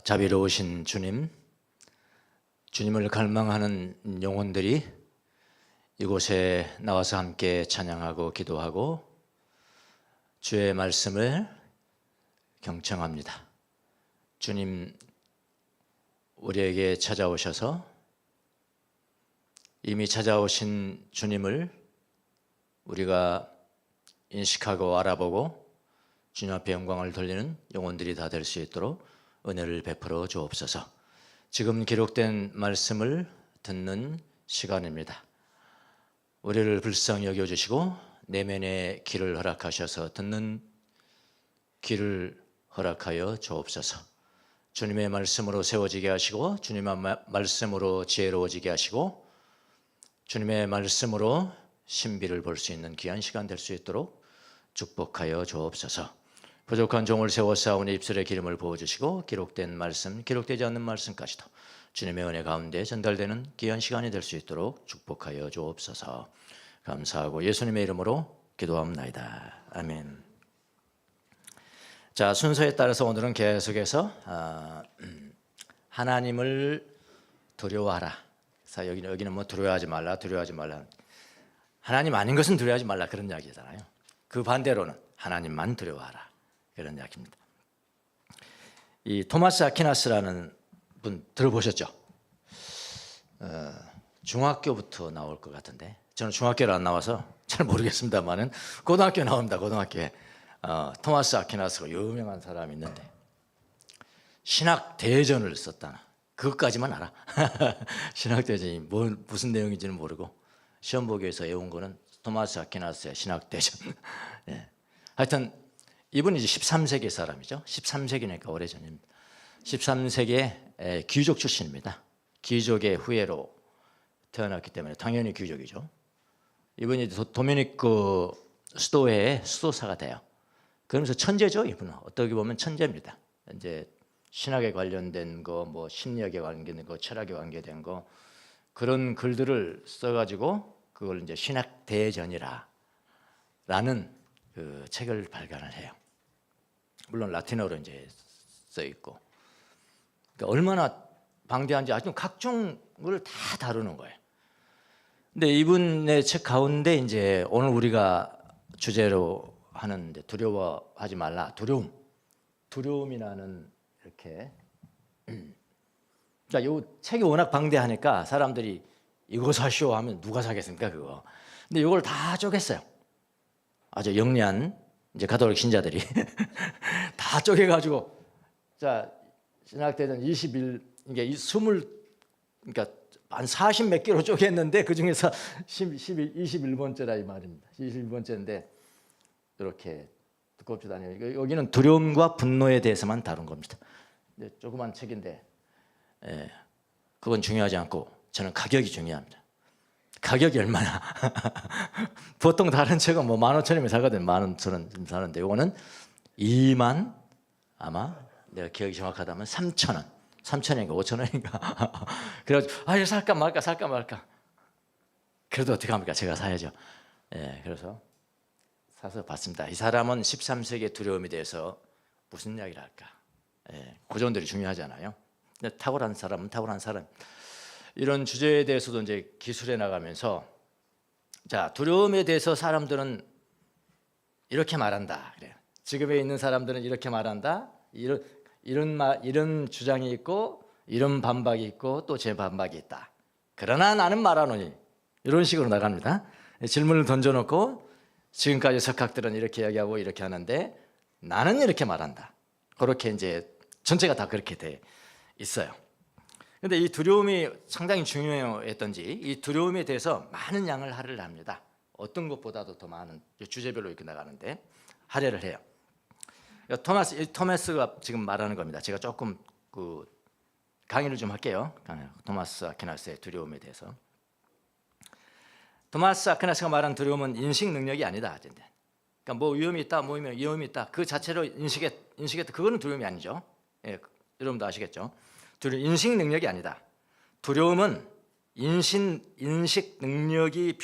자비로우신 주님, 주님을 갈망하는 영혼들이 이곳에 나와서 함께 찬양하고 기도하고 주의 말씀을 경청합니다. 주님, 우리에게 찾아오셔서 이미 찾아오신 주님을 우리가 인식하고 알아보고 주님 앞에 영광을 돌리는 영혼들이 다 될 수 있도록 은혜를 베풀어 주옵소서. 지금 기록된 말씀을 듣는 시간입니다. 우리를 불쌍히 여겨주시고 내면의 귀를 허락하셔서 듣는 귀를 허락하여 주옵소서. 주님의 말씀으로 세워지게 하시고 주님의 말씀으로 지혜로워지게 하시고 주님의 말씀으로 신비를 볼 수 있는 귀한 시간 될 수 있도록 축복하여 주옵소서. 부족한 종을 세워싸우니 입술에 기름을 부어주시고 기록된 말씀, 기록되지 않는 말씀까지도 주님의 은혜 가운데 전달되는 귀한 시간이 될 수 있도록 축복하여 주옵소서. 감사하고 예수님의 이름으로 기도합나이다. 아멘. 자, 순서에 따라서 오늘은 계속해서 하나님을 두려워하라. 여기는 뭐 두려워하지 말라, 두려워하지 말라. 하나님 아닌 것은 두려워하지 말라 그런 이야기잖아요. 그 반대로는 하나님만 두려워하라 그런 이야기입니다. 이 토마스 아퀴나스라는 분 들어보셨죠? 중학교부터 나올 것 같은데 저는 중학교를 안 나와서 잘 모르겠습니다만은 고등학교 나옵니다. 고등학교에 토마스 아퀴나스가 유명한 사람이 있는데 신학 대전을 썼다. 그것까지만 알아. 신학 대전이 무슨 내용인지는 모르고 시험 보기 위해서 외운 거는 토마스 아퀴나스의 신학 대전. 예. 하여튼 이분이 이제 13세기 사람이죠. 13세기니까 오래전입니다. 13세기의 귀족 출신입니다. 귀족의 후예로 태어났기 때문에 당연히 귀족이죠. 이분이 도미니크 수도회의 수도사가 돼요. 그러면서 천재죠. 이분은 어떻게 보면 천재입니다. 이제 신학에 관련된 거, 뭐 심리학에 관계된 거, 철학에 관계된 거 그런 글들을 써가지고 그걸 이제 신학 대전이라는 그 책을 발간을 해요. 물론 라틴어로 이제 써 있고, 그러니까 얼마나 방대한지 아주 각종 걸 다 다루는 거예요. 근데 이분의 책 가운데 이제 오늘 우리가 주제로 하는 두려워하지 말라, 두려움이라는 이렇게. 자, 이 책이 워낙 방대하니까 사람들이 이거 사시오 하면 누가 사겠습니까 그거. 근데 이걸 다 쪼갰어요. 아주 영리한 이제 가톨릭 신자들이 다 쪼개가지고 자 신학대전 21 이게 그러니까 한 40 몇 개로 쪼갰는데 그 중에서 21번째라 이 말입니다. 21번째인데 이렇게 두껍지도 않아요. 여기는 두려움과 분노에 대해서만 다룬 겁니다. 조그만 책인데 그건 중요하지 않고 저는 가격이 중요합니다. 가격이 얼마나. 보통 다른 책은 뭐 15,000원이면 사거든. 10,000원 사는데 이거는 2만 아마 내가 기억이 정확하다면 3,000원. 3,000원인가 5,000원인가. 그래가지고 이거 살까 말까. 그래도 어떻게 합니까? 제가 사야죠. 그래서 사서 봤습니다. 이 사람은 13세기의 두려움에 대해서 무슨 이야기를 할까. 고전들이 중요하잖아요. 탁월한 사람은 탁월한 사람. 이런 주제에 대해서도 이제 기술해 나가면서 자 두려움에 대해서 사람들은 이렇게 말한다. 그래요. 지금에 있는 사람들은 이렇게 말한다. 이런 주장이 있고 이런 반박이 있고 또 제 반박이 있다. 그러나 나는 말하노니 이런 식으로 나갑니다. 질문을 던져놓고 지금까지 석학들은 이렇게 이야기하고 이렇게 하는데 나는 이렇게 말한다. 그렇게 이제 전체가 다 그렇게 돼 있어요. 근데 이 두려움이 상당히 중요했던지 이 두려움에 대해서 많은 양을 할애를 합니다. 어떤 것보다도 더 많은 주제별로 이렇게 나가는데 할애를 해요. 토마스가 지금 말하는 겁니다. 제가 조금 그 강의를 좀 할게요. 토마스 아퀴나스의 두려움에 대해서. 토마스 아퀴나스가 말한 두려움은 인식 능력이 아니다. 그러니까 뭐 위험이 있다, 뭐 위험이 있다. 그 자체로 인식했다. 그거는 두려움이 아니죠. 여러분도 아시겠죠? 인식 능력이 아니다. 두려움은 인식 능력이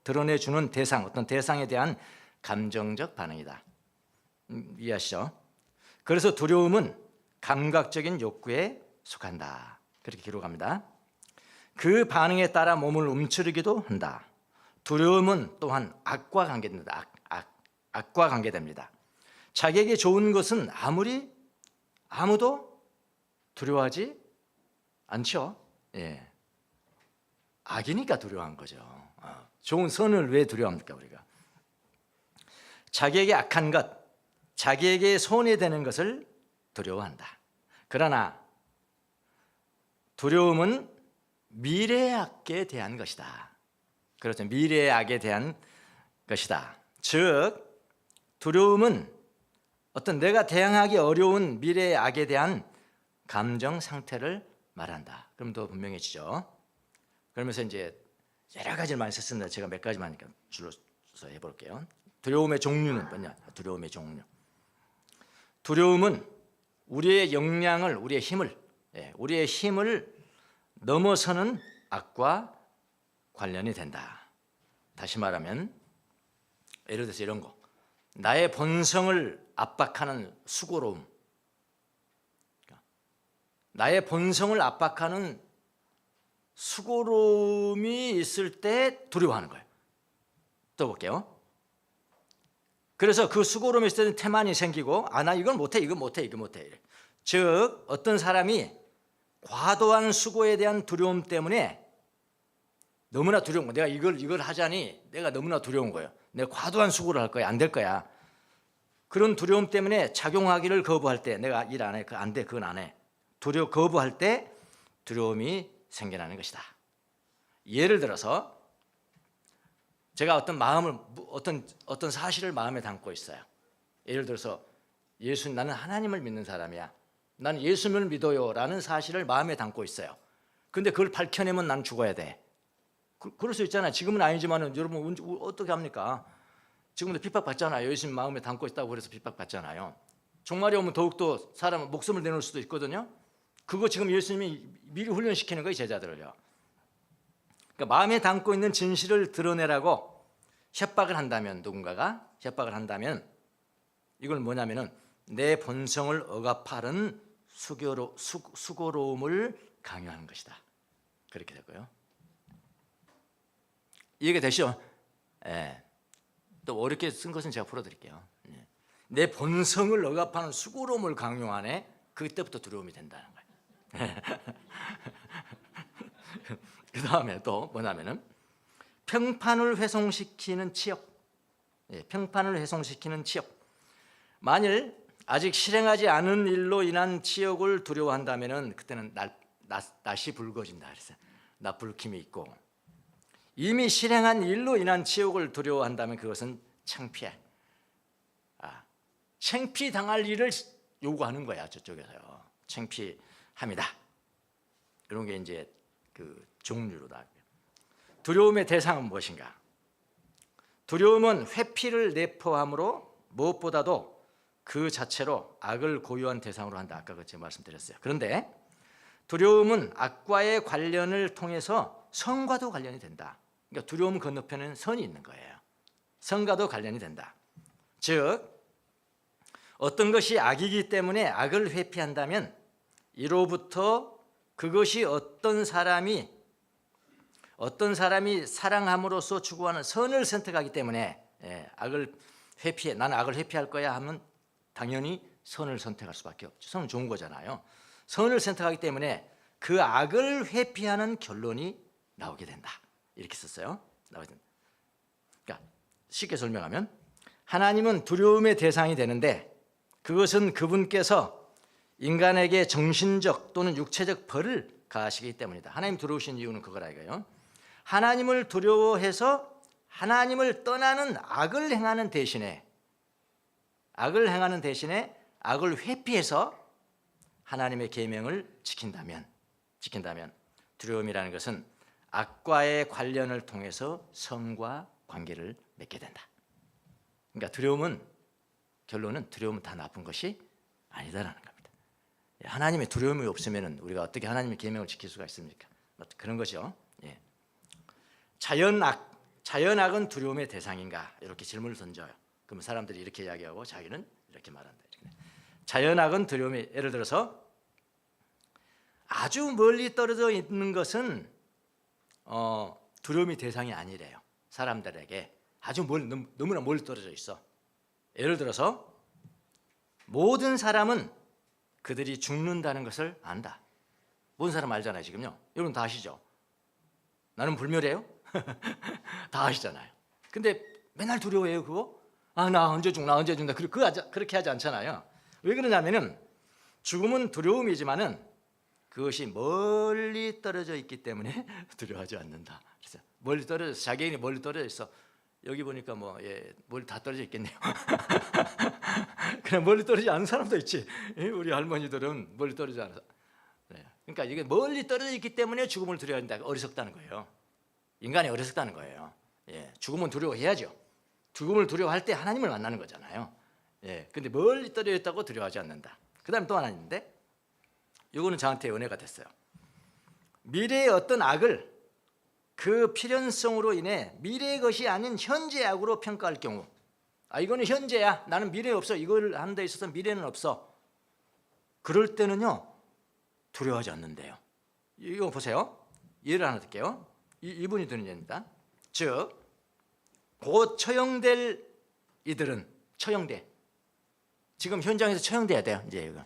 드러내주는 대상, 어떤 대상에 대한 감정적 반응이다. 이해하시죠? 그래서 두려움은 감각적인 욕구에 속한다. 그렇게 기록합니다. 그 반응에 따라 몸을 움츠리기도 한다. 두려움은 또한 악과 관계됩니다. 악과 관계됩니다. 자기에게 좋은 것은 아무도 두려워하지 않죠. 예. 악이니까 두려워한 거죠. 좋은 선을 왜 두려워합니까 우리가? 자기에게 악한 것, 자기에게 손해 되는 것을 두려워한다. 그러나 두려움은 미래의 악에 대한 것이다. 그렇죠. 미래의 악에 대한 것이다. 즉 두려움은 어떤 내가 대항하기 어려운 미래의 악에 대한 감정 상태를 말한다. 그럼 더 분명해지죠. 그러면서 이제 여러 가지를 많이 썼습니다. 제가 몇 가지만 줄여서 해볼게요. 두려움의 종류는 뭐냐? 두려움의 종류. 두려움은 우리의 역량을, 우리의 힘을 넘어서는 악과 관련이 된다. 다시 말하면 예를 들어서 이런 거. 나의 본성을 압박하는 수고로움. 나의 본성을 압박하는 수고로움이 있을 때 두려워하는 거예요. 또 볼게요. 그래서 그 수고로움이 있을 때는 태만이 생기고 나 이건 못해. 즉 어떤 사람이 과도한 수고에 대한 두려움 때문에 너무나 두려운 거야. 내가 이걸 하자니 내가 너무나 두려운 거예요. 내가 과도한 수고를 할 거야. 안 될 거야. 그런 두려움 때문에 작용하기를 거부할 때 내가 일 안 해. 안 돼. 그건 안 해. 거부할 때 두려움이 생겨나는 것이다. 예를 들어서 제가 어떤 사실을 마음에 담고 있어요. 예를 들어서 나는 하나님을 믿는 사람이야. 나는 예수님을 믿어요라는 사실을 마음에 담고 있어요. 근데 그걸 밝혀내면 난 죽어야 돼. 그럴 수 있잖아요. 지금은 아니지만 여러분 어떻게 합니까? 지금도 핍박받잖아요. 예수님 마음에 담고 있다고 그래서 핍박받잖아요. 종말이 오면 더욱더 사람은 목숨을 내놓을 수도 있거든요. 그거 지금 예수님이 미리 훈련시키는 거예요. 제자들을요. 그러니까 마음에 담고 있는 진실을 드러내라고 협박을 한다면 이걸 뭐냐면은 내 본성을 억압하는 수고로움을 강요하는 것이다. 그렇게 되고요. 이해가 되시죠? 예. 또 어렵게 쓴 것은 제가 풀어드릴게요. 예. 내 본성을 억압하는 수고로움을 강요하네. 그때부터 두려움이 된다는 거예요. 그 다음에 또 뭐냐면은 평판을 훼손시키는 치욕. 평판을 훼손시키는 치욕. 만일 아직 실행하지 않은 일로 인한 치욕을 두려워한다면은 그때는 낯이 붉어진다 그랬어요. 낯불킴이 있고 이미 실행한 일로 인한 치욕을 두려워한다면 그것은 창피해. 창피당할 일을 요구하는 거야 저쪽에서요. 창피합니다. 이런 게 이제 그 종류로다. 두려움의 대상은 무엇인가? 두려움은 회피를 내포함으로 무엇보다도 그 자체로 악을 고유한 대상으로 한다. 아까 제가 말씀드렸어요. 그런데 두려움은 악과의 관련을 통해서 선과도 관련이 된다. 그러니까 두려움 건너편에는 선이 있는 거예요. 선과도 관련이 된다. 즉 어떤 것이 악이기 때문에 악을 회피한다면 이로부터 그것이 어떤 사람이 사랑함으로써 추구하는 선을 선택하기 때문에 악을 회피해. 나는 악을 회피할 거야 하면 당연히 선을 선택할 수밖에 없죠. 선은 좋은 거잖아요. 선을 선택하기 때문에 그 악을 회피하는 결론이 나오게 된다. 이렇게 썼어요. 그러니까 쉽게 설명하면 하나님은 두려움의 대상이 되는데 그것은 그분께서 인간에게 정신적 또는 육체적 벌을 가하시기 때문이다. 하나님 두려우신 이유는 그거라 이거예요. 하나님을 두려워해서 하나님을 떠나는 악을 행하는 대신에 악을 회피해서 하나님의 계명을 지킨다면 두려움이라는 것은 악과의 관련을 통해서 선과 관계를 맺게 된다. 그러니까 결론은 두려움은 다 나쁜 것이 아니다라는 겁니다. 하나님의 두려움이 없으면 우리가 어떻게 하나님의 계명을 지킬 수가 있습니까? 그런 거죠. 예. 자연악은 두려움의 대상인가? 이렇게 질문을 던져요. 그러면 사람들이 이렇게 이야기하고 자기는 이렇게 말한다. 자연학은 두려움이, 예를 들어서 아주 멀리 떨어져 있는 것은 두려움이 대상이 아니래요. 사람들에게 아주 너무나 멀리 떨어져 있어. 예를 들어서 모든 사람은 그들이 죽는다는 것을 안다. 모든 사람 알잖아요. 지금요. 여러분 다 아시죠? 나는 불멸이에요? 다 아시잖아요. 근데 맨날 두려워해요 그거? 나 언제 죽나 언제 죽나 그렇게 하지 않잖아요. 왜 그러냐면은 죽음은 두려움이지만은 그것이 멀리 떨어져 있기 때문에 두려워하지 않는다. 그래서 멀리 떨어져, 자기인이 멀리 떨어져 있어. 여기 보니까 멀리 다 떨어져 있겠네요. 그냥 멀리 떨어지지 않은 사람도 있지. 우리 할머니들은 멀리 떨어지지 않아서. 그러니까 이게 멀리 떨어져 있기 때문에 죽음을 두려워한다. 어리석다는 거예요. 인간이 어리석다는 거예요. 죽음은 두려워해야죠. 죽음을 두려워할 때 하나님을 만나는 거잖아요. 근데 멀리 떨어져 있다고 두려워하지 않는다. 그 다음에 또 하나 있는데, 이거는 저한테 은혜가 됐어요. 미래의 어떤 악을 그 필연성으로 인해 미래의 것이 아닌 현재의 악으로 평가할 경우, 이거는 현재야, 나는 미래 없어, 이걸 하는 데 있어서 미래는 없어, 그럴 때는요 두려워하지 않는데요. 이거 보세요. 예를 하나 들게요. 이분이 드는 예입니다. 즉 곧 처형될 이들은, 처형돼, 지금 현장에서 처형돼야 돼요. 이제 이거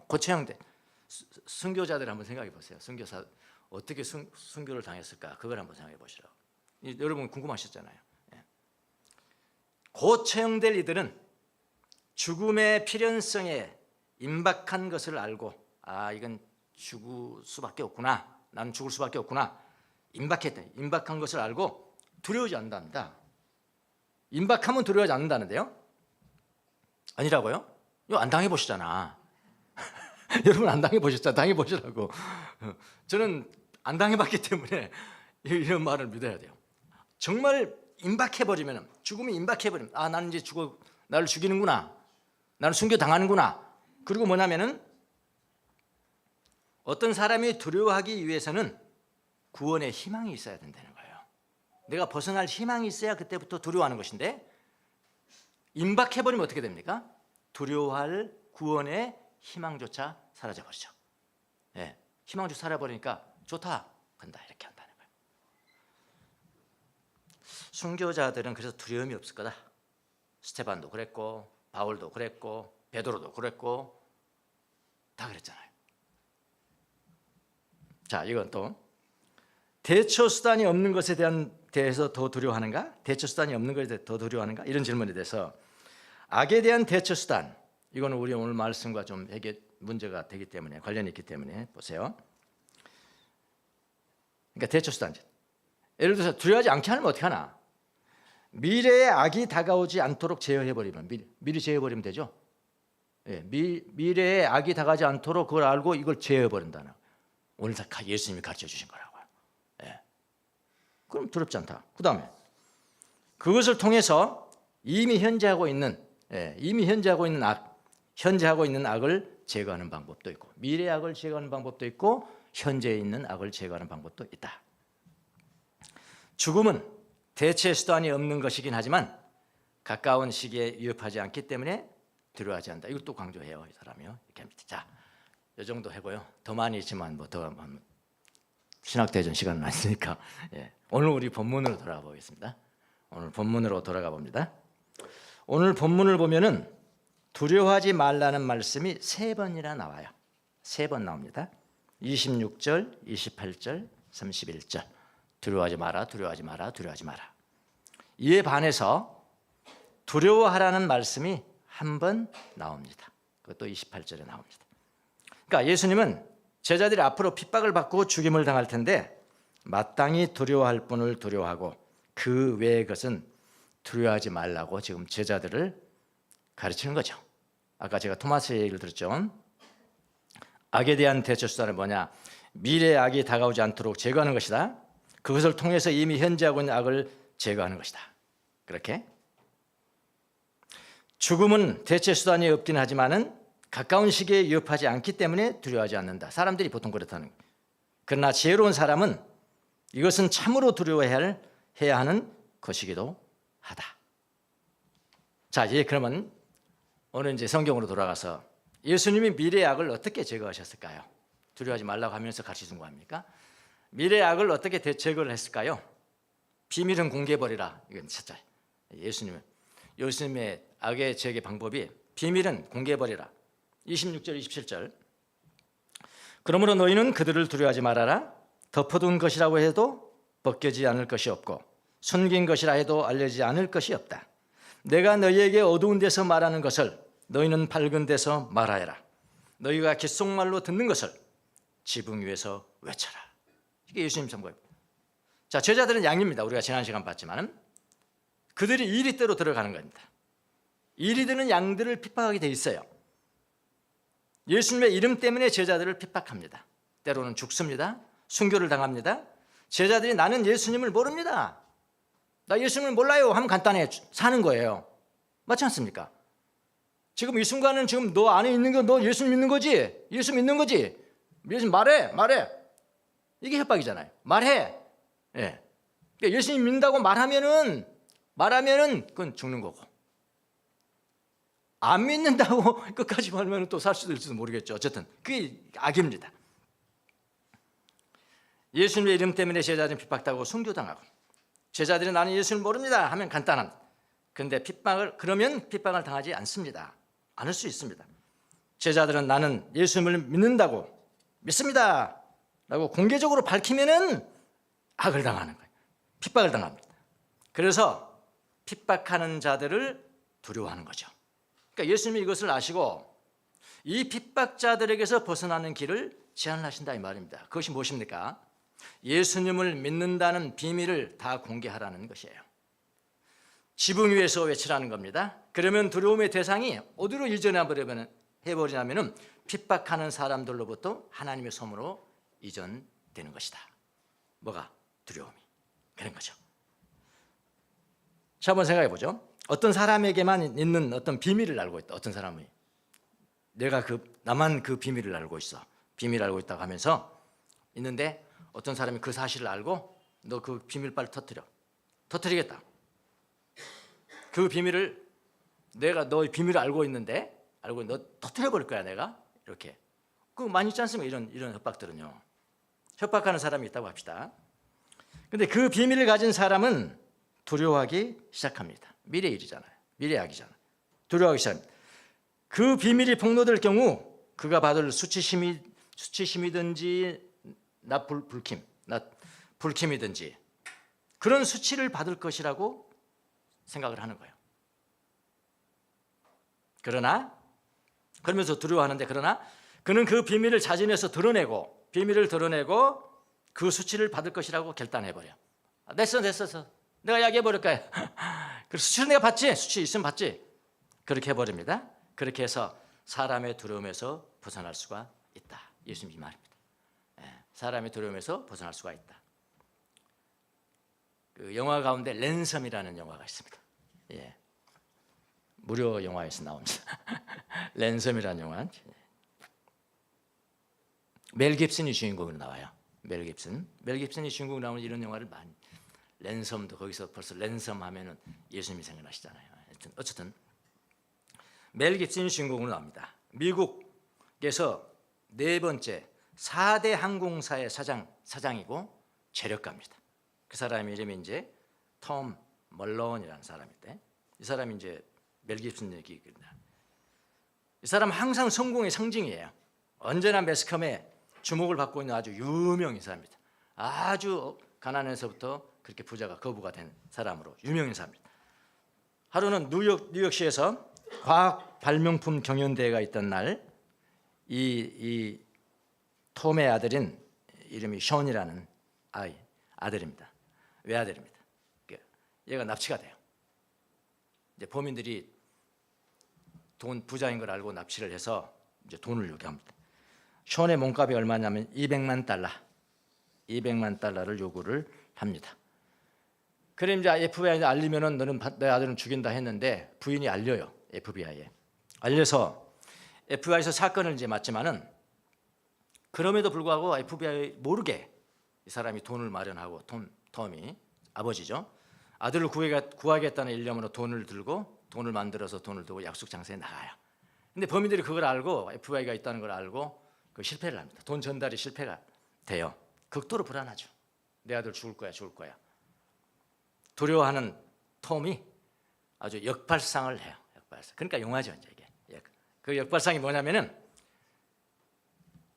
곧 처형돼. 순교자들 한번 생각해 보세요. 순교사 어떻게 순교를 당했을까? 그걸 한번 생각해 보시라고. 여러분 궁금하셨잖아요. 곧 처형될 이들은 죽음의 필연성에 임박한 것을 알고, 이건 죽을 수밖에 없구나, 나는 죽을 수밖에 없구나, 임박한 것을 알고 두려워하지 않는답니다. 임박하면 두려워하지 않는다는데요? 아니라고요? 이거 안 당해보시잖아. 여러분 안 당해보셨잖아. 당해보시라고. 저는 안 당해봤기 때문에 이런 말을 믿어야 돼요. 정말 임박해버리면, 죽음이 임박해버리면, 나는 이제 나를 죽이는구나, 나는 순교당하는구나. 그리고 뭐냐면은 어떤 사람이 두려워하기 위해서는 구원의 희망이 있어야 된다는 거예요. 내가 벗어날 희망이 있어야 그때부터 두려워하는 것인데, 임박해버리면 어떻게 됩니까? 두려워할 구원의 희망조차 사라져버리죠. 희망조차 사라져버리니까 좋다, 간다, 이렇게 한다는 거예요. 순교자들은 그래서 두려움이 없을 거다. 스테반도 그랬고, 바울도 그랬고, 베드로도 그랬고, 다 그랬잖아요. 자, 이건 또 대처 수단이 없는 것에 대해서 더 두려워하는가? 대처 수단이 없는 것에 대해서 더 두려워하는가? 이런 질문에 대해서 악에 대한 대처 수단, 이거는 우리 오늘 말씀과 좀 문제가 되기 때문에, 관련이 있기 때문에 보세요. 그러니까 대처 수단, 예를 들어서 두려워하지 않게 하면 어떻게 하나? 미래의 악이 다가오지 않도록 제어해버리면, 미리 제어해버리면 되죠. 미래의 악이 다가오지 않도록 그걸 알고 이걸 제어해버린다는, 오늘 다 예수님이 가르쳐 주신 거라고요. 그럼 두렵지 않다. 그 다음에 그것을 통해서 이미 현재하고 있는 악을 제거하는 방법도 있고, 미래의 악을 제거하는 방법도 있고, 현재에 있는 악을 제거하는 방법도 있다. 죽음은 대체 수단이 없는 것이긴 하지만 가까운 시기에 위협하지 않기 때문에 두려워하지 않는다. 이것도 강조해요, 이 사람이요. 이렇게 합니다. 자, 이 정도 하고요. 더 많이 있지만 더 신학대전 시간은 아니니까 오늘 우리 본문으로 돌아가 보겠습니다. 오늘 본문으로 돌아가 봅니다. 오늘 본문을 보면은 두려워하지 말라는 말씀이 3번이나 나와요. 3번 나옵니다. 26절, 28절, 31절. 두려워하지 마라, 두려워하지 마라, 두려워하지 마라. 이에 반해서 두려워하라는 말씀이 한 번 나옵니다. 그것도 28절에 나옵니다. 그러니까 예수님은 제자들이 앞으로 핍박을 받고 죽임을 당할 텐데 마땅히 두려워할 분을 두려워하고 그 외의 것은 두려워하지 말라고 지금 제자들을 가르치는 거죠. 아까 제가 토마스의 얘기를 들었죠. 악에 대한 대처 수단은 뭐냐? 미래의 악이 다가오지 않도록 제거하는 것이다. 그것을 통해서 이미 현재하고 있는 악을 제거하는 것이다. 그렇게 죽음은 대체 수단이 없긴 하지만은 가까운 시기에 위협하지 않기 때문에 두려워하지 않는다. 사람들이 보통 그렇다는 거예요. 그러나 지혜로운 사람은 이것은 참으로 두려워해야 하는 것이기도 하다. 자, 이제 그러면 오늘 이제 성경으로 돌아가서 예수님이 미래의 악을 어떻게 제거하셨을까요? 두려워하지 말라고 하면서 같이 준 거 아닙니까? 미래의 악을 어떻게 제거를 했을까요? 비밀은 공개해버리라. 이건 진짜 예수님의 악의 제거 방법이 비밀은 공개해버리라. 26절 27절. 그러므로 너희는 그들을 두려워하지 말아라. 덮어둔 것이라고 해도 벗겨지지 않을 것이 없고 숨긴 것이라 해도 알려지지 않을 것이 없다. 내가 너희에게 어두운 데서 말하는 것을 너희는 밝은 데서 말하여라. 너희가 귓속말로 듣는 것을 지붕 위에서 외쳐라. 이게 예수님 선거입니다. 자, 제자들은 양입니다. 우리가 지난 시간 봤지만 그들이 이리대로 들어가는 겁니다. 이리 드는 양들을 핍박하게 돼 있어요. 예수님의 이름 때문에 제자들을 핍박합니다. 때로는 죽습니다. 순교를 당합니다. 제자들이 나는 예수님을 모릅니다. 나 예수님을 몰라요 하면 간단해 사는 거예요. 맞지 않습니까? 지금 이 순간은 지금 너 안에 있는 거 너 예수 믿는 거지? 예수 믿는 거지? 예수 말해. 이게 협박이잖아요. 말해. 예. 그러니까 예수님 믿는다고 말하면은 그건 죽는 거고. 안 믿는다고 끝까지 말하면 또 살 수도 있을지도 모르겠죠. 어쨌든 그게 악입니다. 예수님의 이름 때문에 제자들은 핍박당하고 순교당하고 제자들이 나는 예수를 모릅니다 하면 간단합니다. 그런데 그러면 핍박을 당하지 않습니다. 않을 수 있습니다. 제자들은 나는 예수님을 믿습니다 라고 공개적으로 밝히면은 악을 당하는 거예요. 핍박을 당합니다. 그래서 핍박하는 자들을 두려워하는 거죠. 그러니까 예수님이 이것을 아시고 이 핍박자들에게서 벗어나는 길을 제안하신다 이 말입니다. 그것이 무엇입니까? 예수님을 믿는다는 비밀을 다 공개하라는 것이에요. 지붕 위에서 외치라는 겁니다. 그러면 두려움의 대상이 어디로 해버리냐면 핍박하는 사람들로부터 하나님의 손으로 이전되는 것이다. 뭐가? 두려움이. 그런 거죠. 자, 한번 생각해 보죠. 어떤 사람에게만 있는 어떤 비밀을 알고 있다. 어떤 사람이 나만 그 비밀을 알고 있어. 비밀을 알고 있다고 하면서 있는데 어떤 사람이 그 사실을 알고 너 그 비밀 빨리 터뜨리겠다. 그 비밀을 내가 너의 비밀을 알고 있는데 너 터뜨려 버릴 거야 내가 이렇게. 그거 많이 있지 않습니까? 이런 협박들은요. 협박하는 사람이 있다고 합시다. 근데 그 비밀을 가진 사람은 두려워하기 시작합니다. 미래의 일이잖아요. 미래의 악이잖아요. 두려워하기 시작합니다. 그 비밀이 폭로될 경우 그가 받을 수치심이든지 불킴이든지 그런 수치를 받을 것이라고 생각을 하는 거예요. 그러면서 두려워하는데 그러나 그는 그 비밀을 자진해서 드러내고 그 수치를 받을 것이라고 결단해버려. 됐어. 내가 이야기해버릴 거야. 그 수치를 내가 받지. 수치 있으면 받지. 그렇게 해버립니다. 그렇게 해서 사람의 두려움에서 벗어날 수가 있다. 예수님이 말입니다. 사람의 두려움에서 벗어날 수가 있다. 그 영화 가운데 랜섬이라는 영화가 있습니다. 예. 무료 영화에서 나옵니다. 랜섬이라는 영화. 멜 깁슨이 주인공으로 나와요. 멜 깁슨이 주인공으로 나오는 이런 영화를 많이. 랜섬도 거기서 벌써 랜섬 하면은 예수님이 생각나시잖아요. 어쨌든 멜 깁슨이 주인공으로 나옵니다. 미국에서 네 번째 4대 항공사의 사장이고 재력가입니다. 그 사람의 이름이 이제 톰 멀론이라는 사람인데 이 사람이 이제 멜 깁슨 얘기입니다. 이 사람은 항상 성공의 상징이에요. 언제나 매스컴에 주목을 받고 있는 아주 유명인 사람입니다. 아주 가난해서부터 그렇게 부자가 거부가 된 사람으로 유명인 사람입니다. 하루는 뉴욕시에서 과학 발명품 경연대회가 있던 날 이 톰의 아들인 이름이 션이라는 아들입니다. 외아들입니다. 얘가 납치가 돼요. 이제 범인들이 부자인 걸 알고 납치를 해서 이제 돈을 요구합니다. 션의 몸값이 얼마냐면 200만 달러를 요구를 합니다. 그럼 이제 FBI에 알리면은 너는 내 아들은 죽인다 했는데 부인이 알려요. FBI에 알려서 FBI에서 사건을 이제 맡지만은 그럼에도 불구하고 FBI 모르게 이 사람이 돈을 마련하고 톰이 아버지죠. 아들을 구하겠다는 일념으로 돈을 만들어서 돈을 두고 약속 장소에 나가요. 근데 범인들이 그걸 알고 FBI가 있다는 걸 알고 그 실패를 합니다. 돈 전달이 실패가 돼요. 극도로 불안하죠. 내 아들 죽을 거야, 죽을 거야. 두려워하는 톰이 아주 역발상을 해요. 역발상. 그러니까 용하죠, 이제 이게. 그 역발상이 뭐냐면은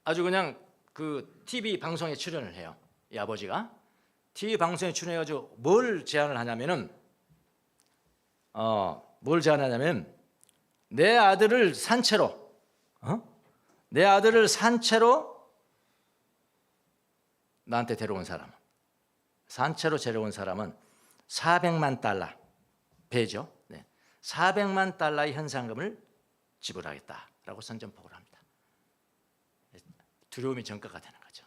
아주 그냥 그 TV 방송에 출연을 해요. 이 아버지가 TV 방송에 출연해가지고 뭘 제안을 하냐면은 내 아들을 산채로 나한테 데려온 사람, 산채로 데려온 사람은 400만 달러 배죠. 400만 달러의 현상금을 지불하겠다라고 선전포고를 합니다. 두려움이 전가가 되는 거죠.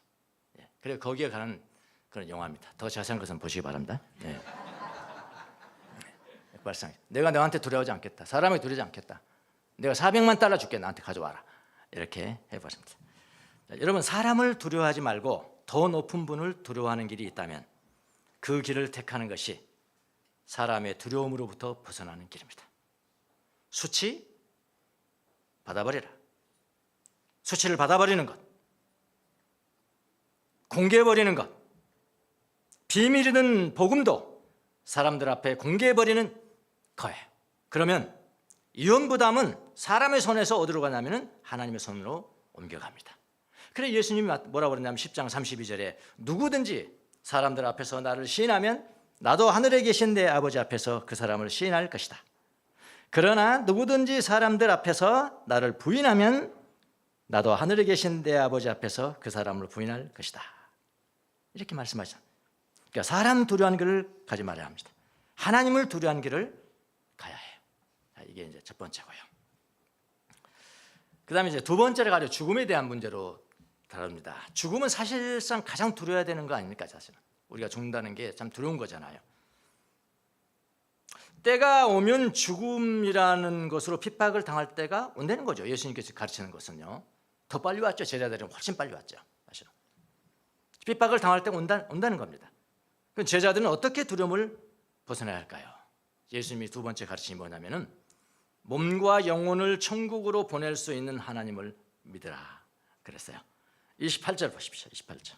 그래서 거기에 가는 그런 영화입니다. 더 자세한 것은 보시기 바랍니다. 발상. 내가 너한테 두려워하지 않겠다. 사람에게 두려워하지 않겠다. 내가 400만 달러 줄게. 나한테 가져와라. 이렇게 해버립니다. 여러분, 사람을 두려워하지 말고 더 높은 분을 두려워하는 길이 있다면 그 길을 택하는 것이 사람의 두려움으로부터 벗어나는 길입니다. 수치 받아버리라. 수치를 받아버리는 것, 공개해버리는 것, 비밀이든 복음도 사람들 앞에 공개해버리는 거예요. 그러면 위험 부담은 사람의 손에서 어디로 가냐면 하나님의 손으로 옮겨갑니다. 그래서 예수님이 뭐라고 그랬냐면 10장 32절에 누구든지 사람들 앞에서 나를 시인하면 나도 하늘에 계신 내 아버지 앞에서 그 사람을 시인할 것이다. 그러나 누구든지 사람들 앞에서 나를 부인하면 나도 하늘에 계신 내 아버지 앞에서 그 사람을 부인할 것이다. 이렇게 말씀하시죠. 그러니까 사람 두려워하는 길을 가지 말아야 합니다. 하나님을 두려워하는 길을 가야 해요. 이게 이제 첫 번째고요. 그 다음에 이제 두 번째로 가려 죽음에 대한 문제로 다룹니다. 죽음은 사실상 가장 두려워야 되는 거 아닙니까? 사실은 우리가 죽는다는 게 참 두려운 거잖아요. 때가 오면 죽음이라는 것으로 핍박을 당할 때가 온다는 거죠. 예수님께서 가르치는 것은요. 더 빨리 왔죠. 제자들은 훨씬 빨리 왔죠. 사실은 핍박을 당할 때가 온다는 겁니다. 그럼 제자들은 어떻게 두려움을 벗어나야 할까요? 예수님이 두 번째 가르침이 뭐냐면은 몸과 영혼을 천국으로 보낼 수 있는 하나님을 믿으라 그랬어요. 28절 보십시오. 28절.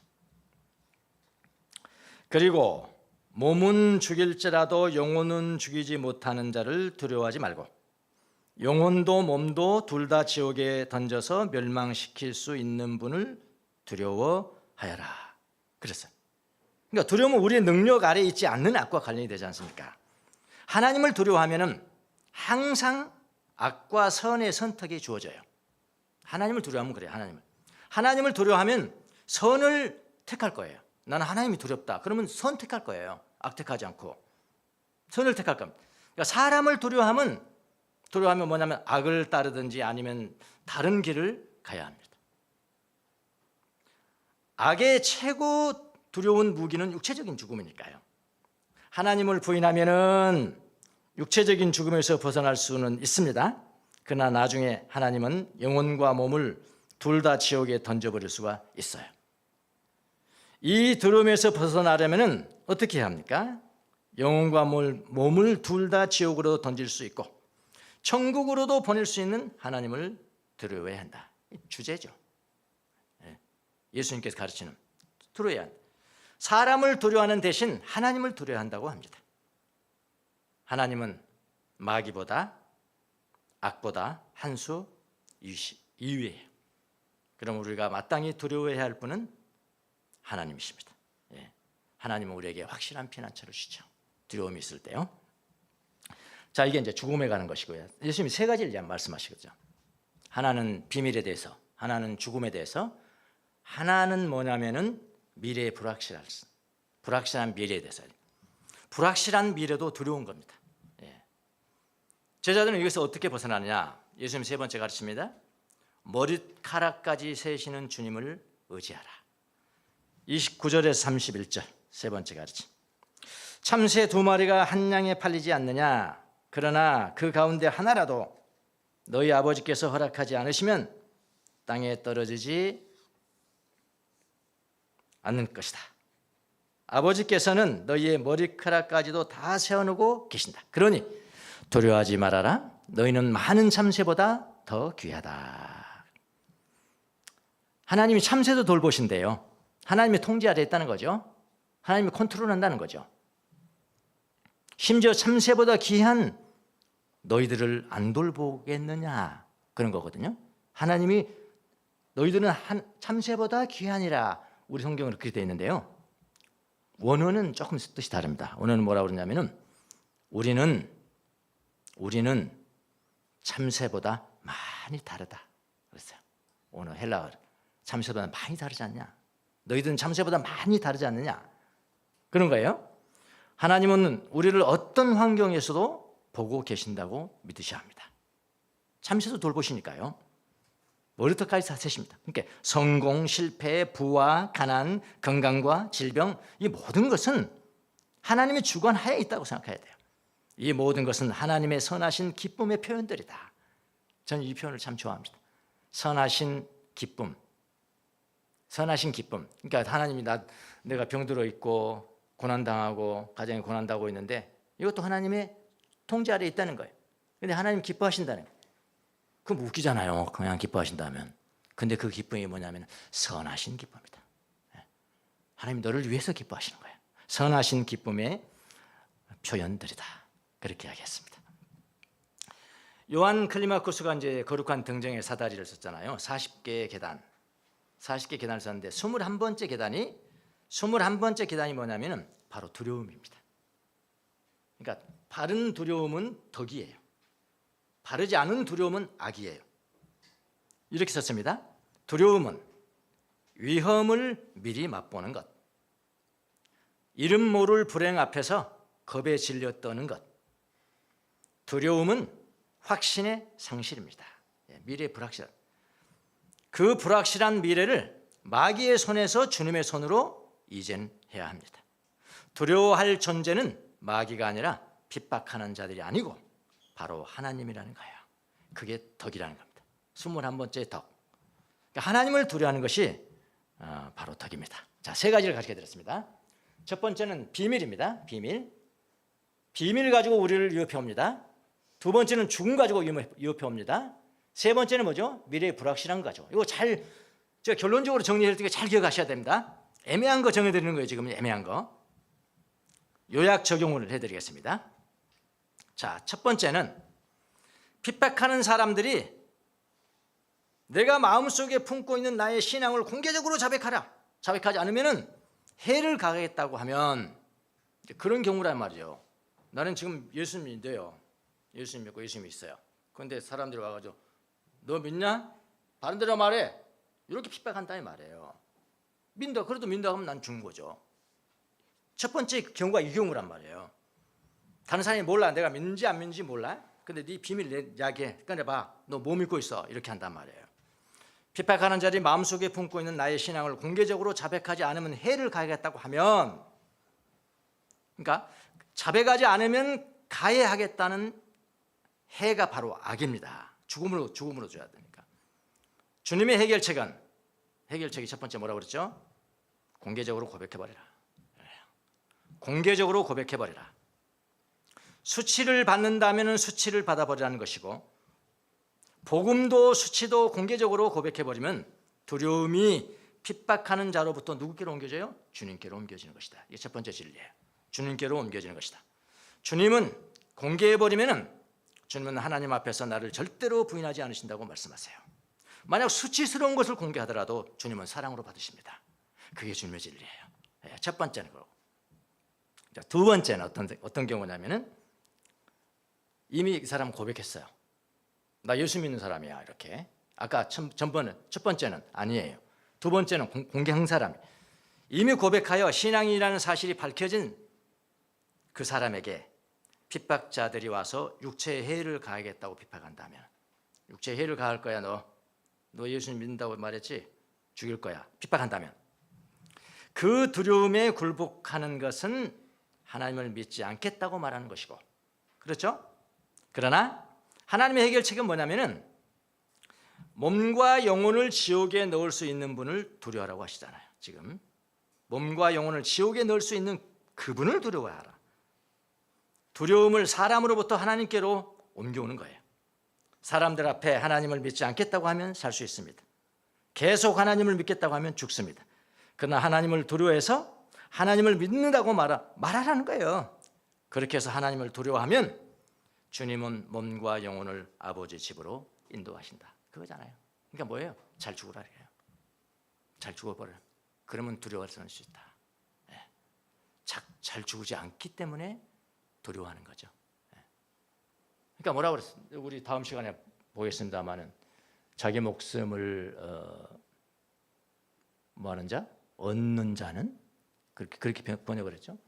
그리고 몸은 죽일지라도 영혼은 죽이지 못하는 자를 두려워하지 말고 영혼도 몸도 둘 다 지옥에 던져서 멸망시킬 수 있는 분을 두려워하여라 그랬어요. 그러니까 두려움은 우리의 능력 아래에 있지 않는 악과 관련이 되지 않습니까? 하나님을 두려워하면은 항상 악과 선의 선택이 주어져요. 하나님을 두려워하면 그래요. 하나님을 두려워하면 선을 택할 거예요. 나는 하나님이 두렵다. 그러면 선택할 거예요. 악 택하지 않고 선을 택할 겁니다. 그러니까 사람을 두려워하면 뭐냐면 악을 따르든지 아니면 다른 길을 가야 합니다. 악의 최고 두려운 무기는 육체적인 죽음이니까요. 하나님을 부인하면은 육체적인 죽음에서 벗어날 수는 있습니다. 그러나 나중에 하나님은 영혼과 몸을 둘 다 지옥에 던져버릴 수가 있어요. 이 두려움에서 벗어나려면 어떻게 해야 합니까? 영혼과 몸을 둘 다 지옥으로 던질 수 있고 천국으로도 보낼 수 있는 하나님을 두려워해야 한다. 주제죠. 예수님께서 가르치는 두려워해야 한다. 사람을 두려워하는 대신 하나님을 두려워한다고 합니다. 하나님은 마귀보다 악보다 한 수 이위예요. 그럼 우리가 마땅히 두려워해야 할 분은 하나님이십니다. 하나님은 우리에게 확실한 피난처를 주시죠. 두려움이 있을 때요. 자, 이게 이제 죽음에 가는 것이고요. 예수님이 세 가지를 말씀하시거든요. 하나는 비밀에 대해서, 하나는 죽음에 대해서, 하나는 뭐냐면은 미래의 불확실한 미래에 대해서. 불확실한 미래도 두려운 겁니다. 제자들은 여기서 어떻게 벗어나느냐? 예수님 세 번째 가르칩니다. 머리카락까지 세시는 주님을 의지하라. 29절에서 31절 세 번째 가르침. 참새 2마리가 한 양에 팔리지 않느냐? 그러나 그 가운데 하나라도 너희 아버지께서 허락하지 않으시면 땅에 떨어지지 않는 것이다. 아버지께서는 너희의 머리카락까지도 다 세워놓고 계신다. 그러니 두려워하지 말아라. 너희는 많은 참새보다 참새보다 더 귀하다. 하나님이 참새도 돌보신대요. 하나님의 통제 아래에 있다는 거죠. 하나님이 컨트롤한다는 거죠. 심지어 참새보다 귀한 너희들을 안 돌보겠느냐 그런 거거든요. 하나님이 너희들은 참새보다 귀하니라, 우리 성경은 그렇게 되어 있는데요. 원어는 조금 뜻이 다릅니다. 원어는 뭐라고 그러냐면은 우리는 참새보다 많이 다르다 그랬어요. 원어 헬라어 참새보다 많이 다르지 않냐? 너희들은 참새보다 많이 다르지 않느냐? 그런 거예요. 하나님은 우리를 어떤 환경에서도 보고 계신다고 믿으셔야 합니다. 참새도 돌보시니까요. 머리털까지 다 세십니다. 그러니까 성공, 실패, 부와 가난, 건강과 질병, 이 모든 것은 하나님의 주관 하에 있다고 생각해야 돼요. 이 모든 것은 하나님의 선하신 기쁨의 표현들이다. 저는 이 표현을 참 좋아합니다. 선하신 기쁨. 선하신 기쁨. 그러니까 하나님이 내가 병들어 있고 고난당하고 가정에 고난당하고 있는데 이것도 하나님의 통제 아래에 있다는 거예요. 근데 하나님 기뻐하신다는 거예요. 그럼 웃기잖아요. 그냥 기뻐하신다면. 근데 그 기쁨이 뭐냐면 선하신 기쁨이다. 하나님 너를 위해서 기뻐하시는 거예요. 선하신 기쁨의 표현들이다. 그렇게 이야기했습니다. 요한 클리마코스가 이제 거룩한 등정의 사다리를 썼잖아요. 40개의 계단. 40개 계단을 썼는데 21번째 계단이 뭐냐면은 바로 두려움입니다. 그러니까 바른 두려움은 덕이에요. 바르지 않은 두려움은 악이에요. 이렇게 썼습니다. 두려움은 위험을 미리 맛보는 것, 이름 모를 불행 앞에서 겁에 질려 떠는 것. 두려움은 확신의 상실입니다. 미래의 불확실. 그 불확실한 미래를 마귀의 손에서 주님의 손으로 이전해야 합니다. 두려워할 존재는 마귀가 아니라 핍박하는 자들이 아니고 바로 하나님이라는 거예요. 그게 덕이라는 겁니다. 21번째 덕. 그러니까 하나님을 두려워하는 것이 바로 덕입니다. 자, 세 가지를 가르쳐 드렸습니다. 첫 번째는 비밀입니다. 비밀을 가지고 우리를 위협해 옵니다. 두 번째는 죽음 가지고 위협해 옵니다. 세 번째는 뭐죠? 미래의 불확실한 거죠. 이거 제가 결론적으로 정리할 때 잘 기억하셔야 됩니다. 애매한 거 정해드리는 거예요. 지금 애매한 거. 요약 적용을 해드리겠습니다. 자, 첫 번째는 핍박하는 사람들이 내가 마음속에 품고 있는 나의 신앙을 공개적으로 자백하라. 자백하지 않으면 해를 가하겠다고 하면 그런 경우란 말이죠. 나는 지금 예수 믿는데요. 예수 믿고 예수 있어요. 그런데 사람들이 와가지고 너 믿냐? 바른 대로 말해. 이렇게 핍박한다는 말이에요. 믿는다. 그래도 믿는다 하면 난 죽는 거죠. 첫 번째 경우가 이 경우란 말이에요. 다른 사람이 몰라. 내가 믿는지 안 믿는지 몰라. 근데 네 비밀 이야기해. 꺼내봐. 너 뭐 믿고 있어. 이렇게 한단 말이에요. 핍박하는 자들이 마음속에 품고 있는 나의 신앙을 공개적으로 자백하지 않으면 해를 가하겠다고 하면, 그러니까 자백하지 않으면 가해하겠다는 해가 바로 악입니다. 죽음으로 줘야 되니까. 주님의 해결책이 첫 번째 뭐라고 그랬죠? 공개적으로 고백해버리라. 공개적으로 고백해버리라. 수치를 받는다면 수치를 받아버리라는 것이고, 복음도 수치도 공개적으로 고백해버리면 두려움이 핍박하는 자로부터 누구께로 옮겨져요? 주님께로 옮겨지는 것이다. 이게 첫 번째 진리예요. 주님께로 옮겨지는 것이다. 주님은 공개해버리면 주님은 하나님 앞에서 나를 절대로 부인하지 않으신다고 말씀하세요. 만약 수치스러운 것을 공개하더라도 주님은 사랑으로 받으십니다. 그게 주님의 진리예요. 첫 번째는 그렇고, 두 번째는 어떤 경우냐면은 이미 이 사람은 고백했어요. 나 예수 믿는 사람이야. 이렇게. 아까 첫 번째는 아니에요. 두 번째는 공개한 사람. 이미 고백하여 신앙이라는 사실이 밝혀진 그 사람에게 핍박자들이 와서 육체의 해를 가하겠다고 핍박한다면, 육체의 해를 가할 거야. 너 예수 믿는다고 말했지? 죽일 거야. 핍박한다면 그 두려움에 굴복하는 것은 하나님을 믿지 않겠다고 말하는 것이고, 그렇죠? 그러나 하나님의 해결책은 뭐냐면은 몸과 영혼을 지옥에 넣을 수 있는 분을 두려워하라고 하시잖아요. 지금 몸과 영혼을 지옥에 넣을 수 있는 그분을 두려워하라. 두려움을 사람으로부터 하나님께로 옮겨오는 거예요. 사람들 앞에 하나님을 믿지 않겠다고 하면 살 수 있습니다. 계속 하나님을 믿겠다고 하면 죽습니다. 그러나 하나님을 두려워해서 하나님을 믿는다고 말하라는 거예요. 그렇게 해서 하나님을 두려워하면 주님은 몸과 영혼을 아버지 집으로 인도하신다. 그거잖아요. 그러니까 뭐예요? 잘 죽으라 그래요. 잘 죽어버려. 그러면 두려워할 수 있다. 잘 죽지 않기 때문에 두려워하는 거죠. 그러니까 뭐라고 그랬어요? 우리 다음 시간에 보겠습니다만은 자기 목숨을 뭐하는 자? 얻는 자는 그렇게 번역을 했죠.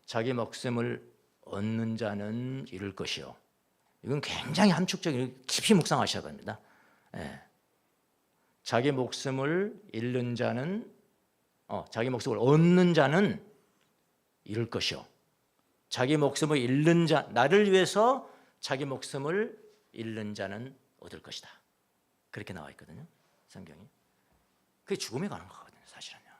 자기 목숨을 얻는 자는 잃을 것이요. 이건 굉장히 함축적인 깊이 묵상하셔야 됩니다. 자기 목숨을 잃는 자는 자기 목숨을 얻는 자는 잃을 것이요. 자기 목숨을 잃는 자, 나를 위해서 자기 목숨을 잃는 자는 얻을 것이다. 그렇게 나와 있거든요, 성경이. 그게 죽음에 관한 거거든요, 사실은요.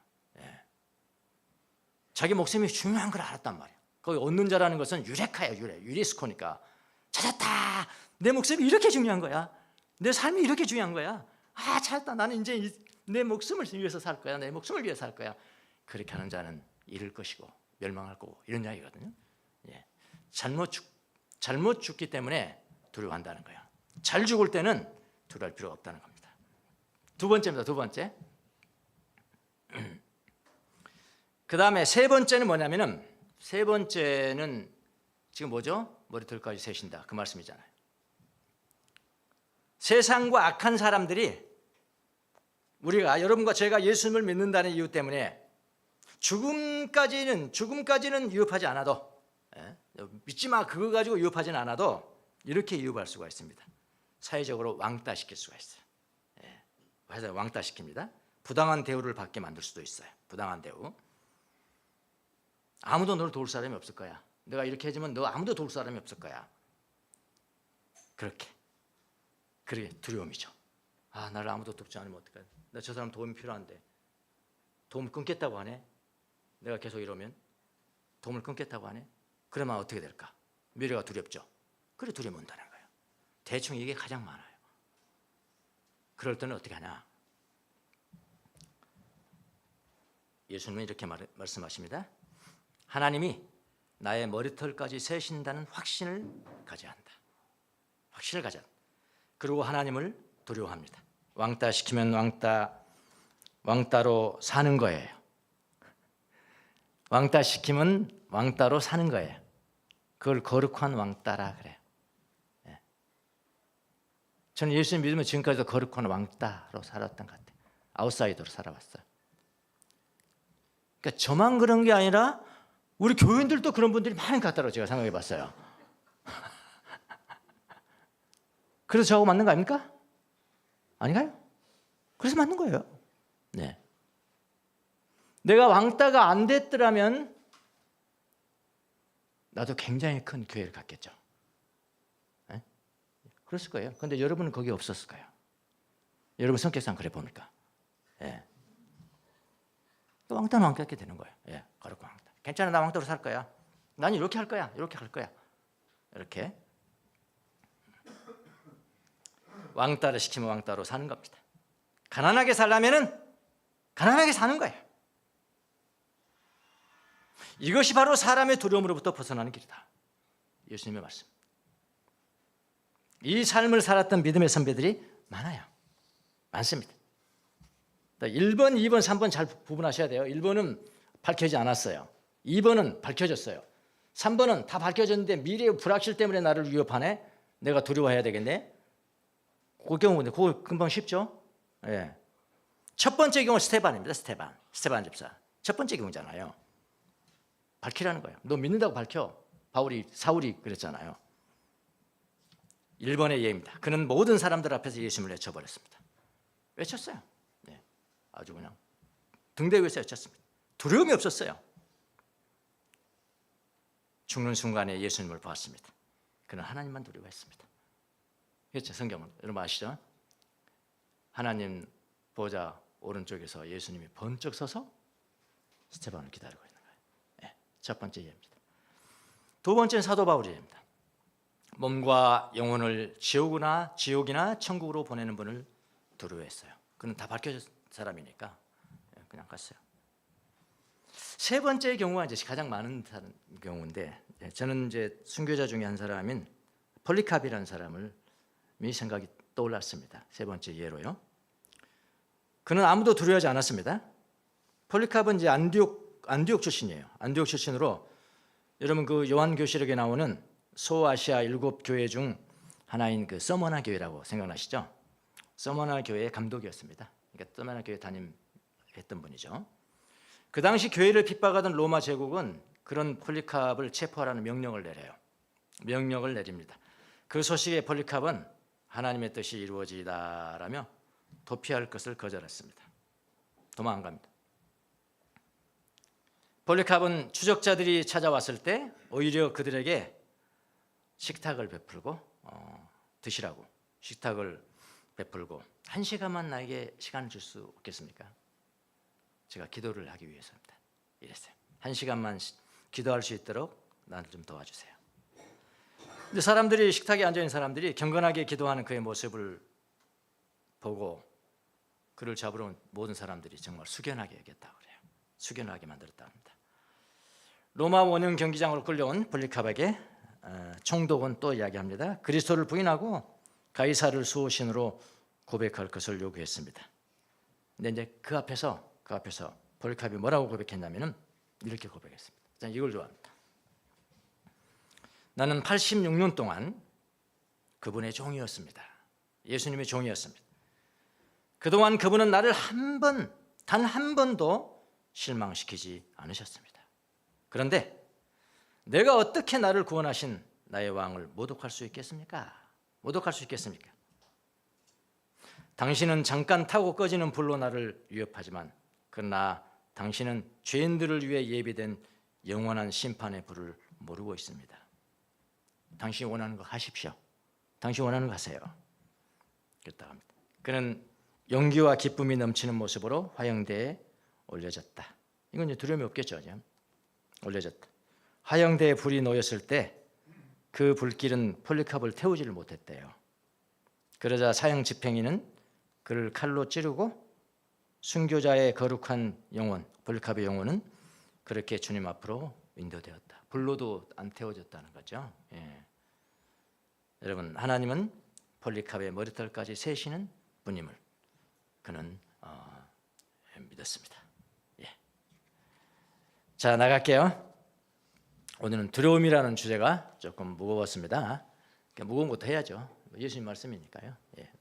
자기 목숨이 중요한 걸 알았단 말이에요. 거기 얻는 자라는 것은 유레카예요, 유리스코니까. 찾았다. 내 목숨이 이렇게 중요한 거야. 내 삶이 이렇게 중요한 거야. 찾았다. 나는 이제 내 목숨을 위해서 살 거야. 내 목숨을 위해서 살 거야. 그렇게 하는 자는 잃을 것이고 멸망할 거고 이런 이야기거든요. 잘못 죽기 때문에 두려워한다는 거예요. 잘 죽을 때는 두려워할 필요가 없다는 겁니다. 두 번째입니다. 두 번째. 그 다음에 세 번째는 뭐냐면은, 세 번째는 지금 뭐죠? 머리털까지 세신다 그 말씀이잖아요. 세상과 악한 사람들이 우리가, 여러분과 제가 예수님을 믿는다는 이유 때문에 죽음까지는 위협하지 않아도, 믿지 마 그거 가지고 위협하지는 않아도 이렇게 위협할 수가 있습니다. 사회적으로 왕따시킬 수가 있어요. 회사에 왕따시킵니다. 부당한 대우를 받게 만들 수도 있어요. 부당한 대우. 아무도 너를 도울 사람이 없을 거야. 내가 이렇게 해주면 너 아무도 도울 사람이 없을 거야. 그게 두려움이죠. 나를 아무도 돕지 않으면 어떡하지? 나 저 사람 도움이 필요한데 도움을 끊겠다고 하네. 내가 계속 이러면 도움을 끊겠다고 하네. 그러면 어떻게 될까? 미래가 두렵죠. 그래, 두려움 온다는 거예요. 대충 이게 가장 많아요. 그럴 때는 어떻게 하냐? 예수님은 이렇게 말씀하십니다. 하나님이 나의 머리털까지 세신다는 확신을 가져야 한다. 확신을 가져야 한다. 그리고 하나님을 두려워합니다. 왕따시키면 왕따로 사는 거예요. 왕따시키면 왕따로 사는 거예요. 그걸 거룩한 왕따라 그래요. 저는 예수님 믿으면 지금까지도 거룩한 왕따로 살았던 것 같아요. 아웃사이더로 살아왔어요. 그러니까 저만 그런 게 아니라 우리 교인들도 그런 분들이 많은 것 같다고 제가 생각해 봤어요. 그래서 저하고 맞는 거 아닙니까? 아닌가요? 그래서 맞는 거예요. 네. 내가 왕따가 안 됐더라면 나도 굉장히 큰 교회를 갔겠죠. 네? 그랬을 거예요. 그런데 여러분은 거기 없었을 거예요. 여러분 성격상 그래 보니까. 네. 또 왕따는 왕따게 되는 거예요. 거룩한 왕따. 괜찮아, 나 왕따로 살 거야. 난 이렇게 할 거야. 이렇게 할 거야. 이렇게. 왕따를 시키면 왕따로 사는 겁니다. 가난하게 살려면은 가난하게 사는 거예요. 이것이 바로 사람의 두려움으로부터 벗어나는 길이다. 예수님의 말씀. 이 삶을 살았던 믿음의 선배들이 많아요. 많습니다. 1번, 2번, 3번 잘 구분하셔야 돼요. 1번은 밝혀지지 않았어요. 2번은 밝혀졌어요. 3번은 다 밝혀졌는데 미래의 불확실 때문에 나를 위협하네. 내가 두려워해야 되겠네. 그 경우인데 그거 금방 쉽죠. 첫 번째 경우는 스테반입니다. 스테반 집사. 첫 번째 경우잖아요. 밝히라는 거예요. 너 믿는다고 밝혀. 사울이 그랬잖아요. 1번의 예입니다. 그는 모든 사람들 앞에서 예수님을 외쳐버렸습니다. 외쳤어요. 아주 그냥 등대 위에서 외쳤습니다. 두려움이 없었어요. 죽는 순간에 예수님을 보았습니다. 그는 하나님만 두려워했습니다. 그렇죠, 성경은 여러분 아시죠? 하나님 보좌 오른쪽에서 예수님이 번쩍 서서 스테반을 기다리고 있는 거예요. 첫 번째 예입니다. 두 번째는 사도 바울의 예입니다. 몸과 영혼을 지옥이나 천국으로 보내는 분을 두려워했어요. 그는 다 밝혀진 사람이니까 그냥 갔어요. 세 번째 경우가 이제 가장 많은 경우인데, 저는 이제 순교자 중에 한 사람인 폴리캅이라는 사람을 생각이 떠올랐습니다. 세 번째 예로요. 그는 아무도 두려워하지 않았습니다. 폴리캅은 이제 안디옥 출신이에요. 안디옥 출신으로 여러분 그 요한계시록에 나오는 소아시아 7교회 중 하나인 그 서머나 교회라고 생각나시죠? 서머나 교회의 감독이었습니다. 그러니까 서머나 교회 담임했던 분이죠. 그 당시 교회를 핍박하던 로마 제국은 그런 폴리캅을 체포하라는 명령을 내립니다. 그 소식에 폴리캅은 하나님의 뜻이 이루어지다라며 도피할 것을 거절했습니다. 도망 안 갑니다. 폴리캅은 추적자들이 찾아왔을 때 오히려 그들에게 식탁을 베풀고 드시라고 식탁을 베풀고 1시간만 나에게 시간을 줄 수 없겠습니까? 제가 기도를 하기 위해서입니다. 이랬어요. 1시간만 기도할 수 있도록 나를 좀 도와주세요. 근데 사람들이 식탁에 앉아 있는 사람들이 경건하게 기도하는 그의 모습을 보고 그를 잡으러 온 모든 사람들이 정말 숙연하게 여겼다고 그래요. 숙연하게 만들었다 합니다. 로마 원형 경기장으로 끌려온 폴리캅에게 총독은 또 이야기합니다. 그리스도를 부인하고 가이사를 수호신으로 고백할 것을 요구했습니다. 근데 이제 그 앞에서 폴리캅이 뭐라고 고백했냐면은 이렇게 고백했습니다. 저는 이걸 좋아합니다. 나는 86년 동안 그분의 종이었습니다. 예수님의 종이었습니다. 그동안 그분은 나를 단 한 번도 실망시키지 않으셨습니다. 그런데 내가 어떻게 나를 구원하신 나의 왕을 모독할 수 있겠습니까? 당신은 잠깐 타고 꺼지는 불로 나를 위협하지만 그러나 당신은 죄인들을 위해 예비된 영원한 심판의 불을 모르고 있습니다. 당신이 원하는 거 하십시오. 당신이 원하는 거 하세요. 그랬다고 합니다. 그는 용기와 기쁨이 넘치는 모습으로 화형대에 올려졌다. 이건 이제 두려움이 없겠죠. 올려졌다. 화형대에 불이 놓였을 때 그 불길은 폴리캅을 태우지를 못했대요. 그러자 사형 집행인은 그를 칼로 찌르고 순교자의 거룩한 영혼, 폴리캅의 영혼은 그렇게 주님 앞으로 인도되었다. 불로도 안 태워졌다는 거죠. 예. 여러분, 하나님은 폴리캅의 머리털까지 세시는 분임을 그는 믿었습니다. 예. 자, 나갈게요. 오늘은 두려움이라는 주제가 조금 무거웠습니다. 무거운 것도 해야죠. 예수님 말씀이니까요. 예.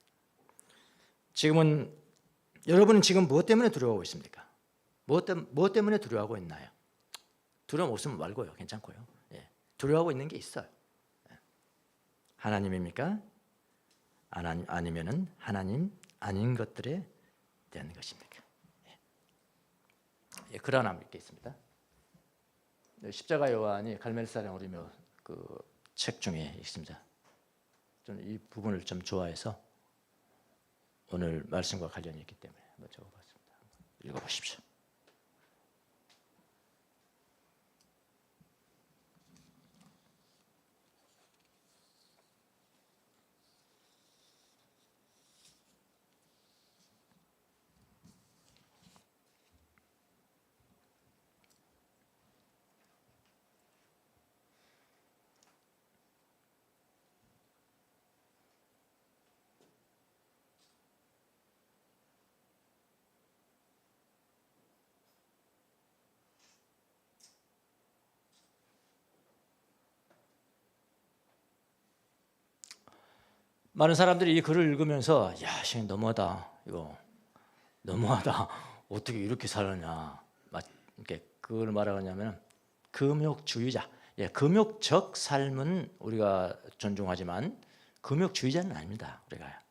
여러분은 지금 무엇 때문에 두려워하고 있습니까? 무엇 때문에 두려워하고 있나요? 두려움 없으면 말고요. 괜찮고요. 예. 두려워하고 있는 게 있어요. 예. 하나님입니까? 아니면은 하나님 아닌 것들에 대한 것입니까? 예. 글 하나 읽겠습니다. 십자가 요한이 갈멜사랑 어리며 그 책 중에 있습니다. 저는 이 부분을 좀 좋아해서 오늘 말씀과 관련이 있기 때문에 한번 적어봤습니다. 읽어보십시오. 많은 사람들이 이 글을 읽으면서 야, 씨 너무하다. 이거 너무하다. 어떻게 이렇게 살았냐. 이렇게 그걸 말하냐면 금욕주의자. 예, 금욕적 삶은 우리가 존중하지만 금욕주의자는 아닙니다. 우리가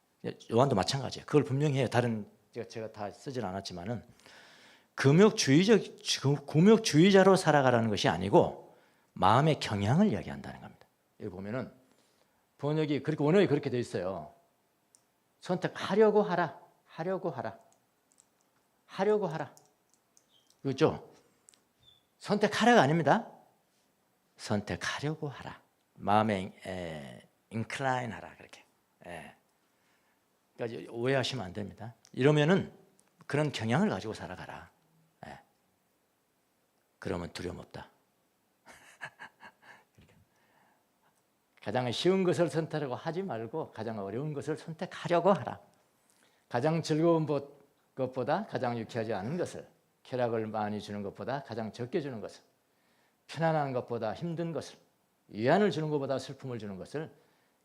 요한도 마찬가지예요. 그걸 분명히 해요. 다른 제가 다 쓰진 않았지만은 금욕주의자로 살아가라는 것이 아니고 마음의 경향을 이야기한다는 겁니다. 여기 보면은 번역이 그렇게 원어에 그렇게 되어 있어요. 선택하려고 하라. 그렇죠? 선택하라가 아닙니다. 선택하려고 하라. 마음의 incline 하라 그렇게. 예. 그러니까 오해하시면 안 됩니다. 이러면은 그런 경향을 가지고 살아가라. 예. 그러면 두려움 없다. 가장 쉬운 것을 선택하려고 하지 말고 가장 어려운 것을 선택하려고 하라. 가장 즐거운 것보다 가장 유쾌하지 않은 것을, 쾌락을 많이 주는 것보다 가장 적게 주는 것을, 편안한 것보다 힘든 것을, 위안을 주는 것보다 슬픔을 주는 것을,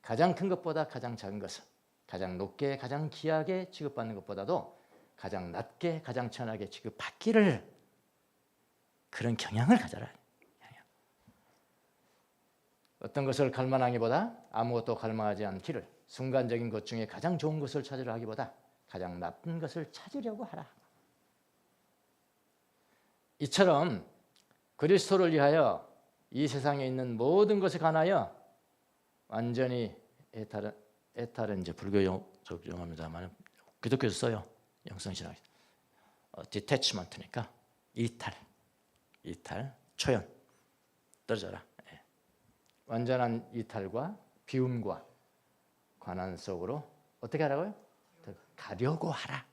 가장 큰 것보다 가장 작은 것을, 가장 높게 가장 귀하게 취급받는 것보다도 가장 낮게 가장 천하게 취급받기를, 그런 경향을 가져라. 어떤 것을 갈망하기보다 아무것도 갈망하지 않기를, 순간적인 것 중에 가장 좋은 것을 찾으려 하기보다 가장 나쁜 것을 찾으려고 하라. 이처럼 그리스도를 위하여 이 세상에 있는 모든 것에 관하여 완전히 에탈은 이제 불교 용어입니다만 기독교에서 써요. 영성신학 디태치먼트니까 이탈, 초연, 떨어져라. 완전한 이탈과 비움과 관한 속으로 어떻게 하라고요? 들어가려고 하라.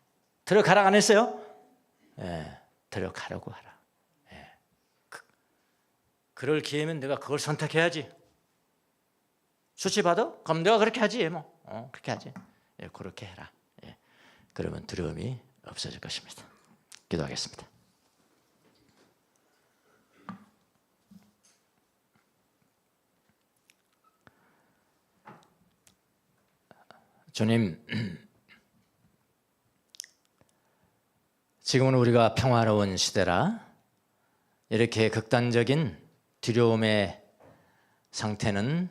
들어가라고 안 했어요? 들어가려고 하라. 그럴 기회면 내가 그걸 선택해야지. 수치받아? 그럼 내가 그렇게 하지. 그렇게 하지. 그렇게 해라. 그러면 두려움이 없어질 것입니다. 기도하겠습니다. 주님, 지금은 우리가 평화로운 시대라 이렇게 극단적인 두려움의 상태는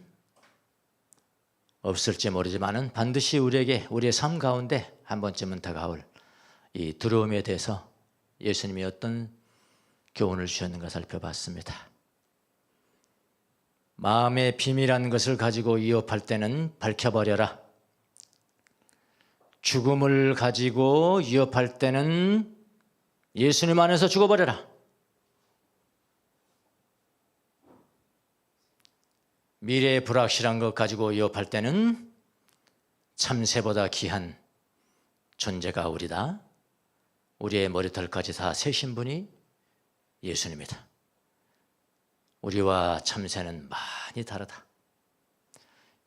없을지 모르지만은 반드시 우리에게 우리의 삶 가운데 한 번쯤은 다가올 이 두려움에 대해서 예수님이 어떤 교훈을 주셨는가 살펴봤습니다. 마음의 비밀한 것을 가지고 위협할 때는 밝혀버려라. 죽음을 가지고 위협할 때는 예수님 안에서 죽어버려라. 미래의 불확실한 것 가지고 위협할 때는 참새보다 귀한 존재가 우리다. 우리의 머리털까지 다 세신 분이 예수님이다. 우리와 참새는 많이 다르다.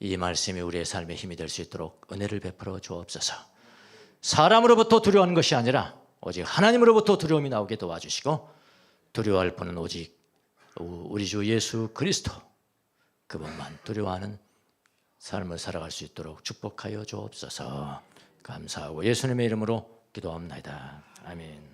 이 말씀이 우리의 삶의 힘이 될 수 있도록 은혜를 베풀어 주옵소서. 사람으로부터 두려워하는 것이 아니라 오직 하나님으로부터 두려움이 나오게 도와주시고, 두려워할 분은 오직 우리 주 예수 그리스도 그분만 두려워하는 삶을 살아갈 수 있도록 축복하여 주옵소서. 감사하고 예수님의 이름으로 기도합니다. 아멘.